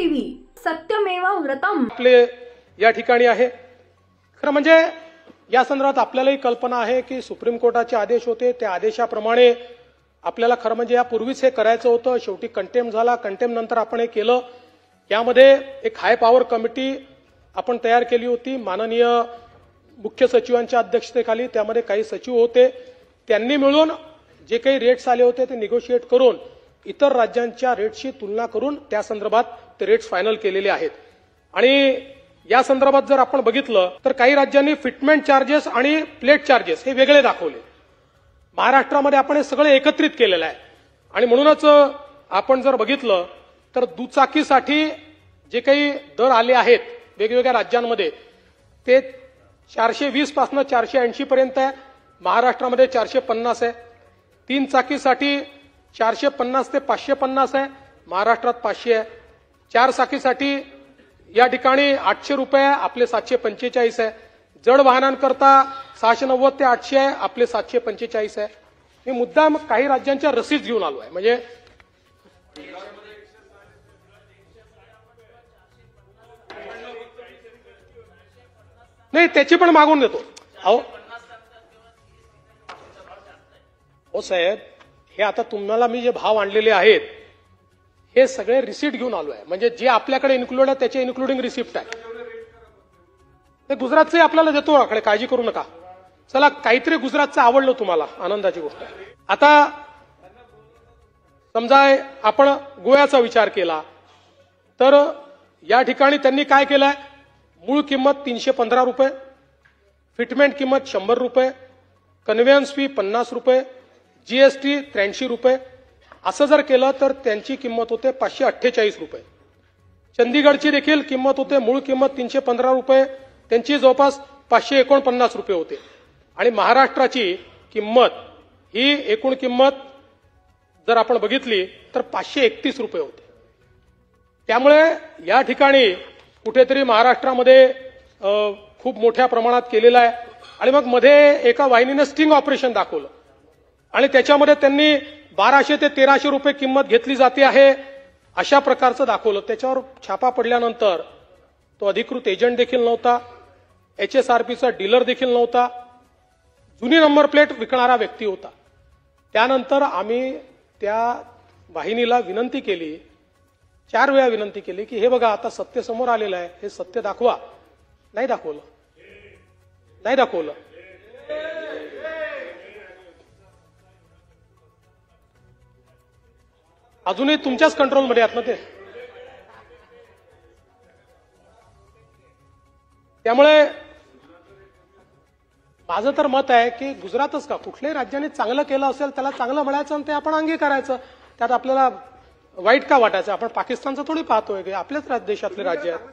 TV सत्यमेव व्रतम आपले या ठिकाणी आहे। खरं म्हणजे या संदर्भात आपल्यालाही कल्पना आहे की सुप्रीम कोर्टाचे आदेश होते, त्या आदेशाप्रमाणे आपल्याला खरं म्हणजे यापूर्वीच हे करायचं होतं। शेवटी कंटेम्प्ट झाला, कंटेम्प्ट नंतर आपण हे केलं। यामध्ये एक हाय पॉवर कमिटी आपण तयार केली होती माननीय मुख्य सचिवांच्या अध्यक्षतेखाली। त्यामध्ये काही सचिव होते, त्यांनी मिळून जे काही रेट्स आले होते ते निगोशिएट करून इतर राज्यांच्या रेट्सशी तुलना करून त्या संदर्भात ते रेट्स फायनल केलेले आहेत। आणि या संदर्भात जर आपण बघितलं तर काही राज्यांनी फिटमेंट चार्जेस आणि प्लेट चार्जेस हे वेगळे दाखवले। महाराष्ट्रामध्ये आपण हे सगळे एकत्रित केलेलं आहे। आणि म्हणूनच आपण जर बघितलं तर दुचाकीसाठी जे काही दर आले आहेत वेगवेगळ्या राज्यांमध्ये ते 420 पासून 480 पर्यंत आहे। महाराष्ट्रामध्ये 450 आहे। 3 चाकीसाठी 450 ते 550 आहे, महाराष्ट्रात 500 आहे। 4 चाकीसाठी या ठिकाणी 800 रुपये, आपले 745 आहे। जड वाहनांकरता 690 ते 800 आहे, आपले 745 आहे। मी मुद्दाम काही राज्यांच्या रसीद घेऊन आलो आहे। म्हणजे नाही, त्याची पण मागून देतो। हो साहेब, हे आता तुम्हाला मी जे भाव आणलेले आहेत हे सगळे रिसीट घेऊन आलो आहे। म्हणजे जे आपल्याकडे इन्क्लूड आहे त्याचे इन्क्लुडिंग रिसिप्ट आहे। ते गुजरातचे आपल्याला देतो, आकडे काळजी करू नका। चला, काहीतरी गुजरातचं आवडलं तुम्हाला, आनंदाची गोष्ट आहे। आता समजा आपण गोव्याचा विचार केला तर या ठिकाणी त्यांनी काय केलंय, मूळ किंमत 315 रुपये, फिटमेंट किंमत 100 रुपये, कन्व्हेन्स फी 50 रुपये, जीएसटी 83 रुपये, असं जर केलं तर त्यांची किंमत होते 548 रुपये। चंदीगडची देखील किंमत होते, मूळ किंमत 315 रुपये, त्यांची जवळपास 549 रुपये होते। आणि महाराष्ट्राची किंमत ही एकूण किंमत जर आपण बघितली तर 531 रुपये होते। त्यामुळे या ठिकाणी कुठेतरी महाराष्ट्रामध्ये खूप मोठ्या प्रमाणात केलेला आहे। आणि मग मध्ये एका वाहिनीने स्टिंग ऑपरेशन दाखवलं आणि त्याच्यामध्ये त्यांनी 1200 ते 1300 रुपये किंमत घेतली जाते आहे अशा प्रकारचं दाखवलं। त्याच्यावर छापा पडल्यानंतर तो अधिकृत एजंट देखील नव्हता, एचएसआरपीचा डीलर देखील नव्हता, जुनी नंबर प्लेट विकणारा व्यक्ती होता। त्यानंतर आम्ही त्या वाहिनीला विनंती केली, 4 वेळा विनंती केली की हे बघा आता सत्य समोर आलेलं आहे, हे सत्य दाखवा। नाही दाखवलं, नाही दाखवलं। अजूनही तुमच्याच कंट्रोलमध्ये आहेत ना ते। त्यामुळे माझं तर मत आहे की गुजरातच का, कुठल्याही राज्याने चांगलं केलं असेल त्याला चांगलं म्हणायचं आणि ते आपण अंगीकारायचं। त्यात आपल्याला वाईट का वाटायचं? आपण पाकिस्तानचं थोडी पाहतोय की आपल्याच देशातले राज्य आहेत।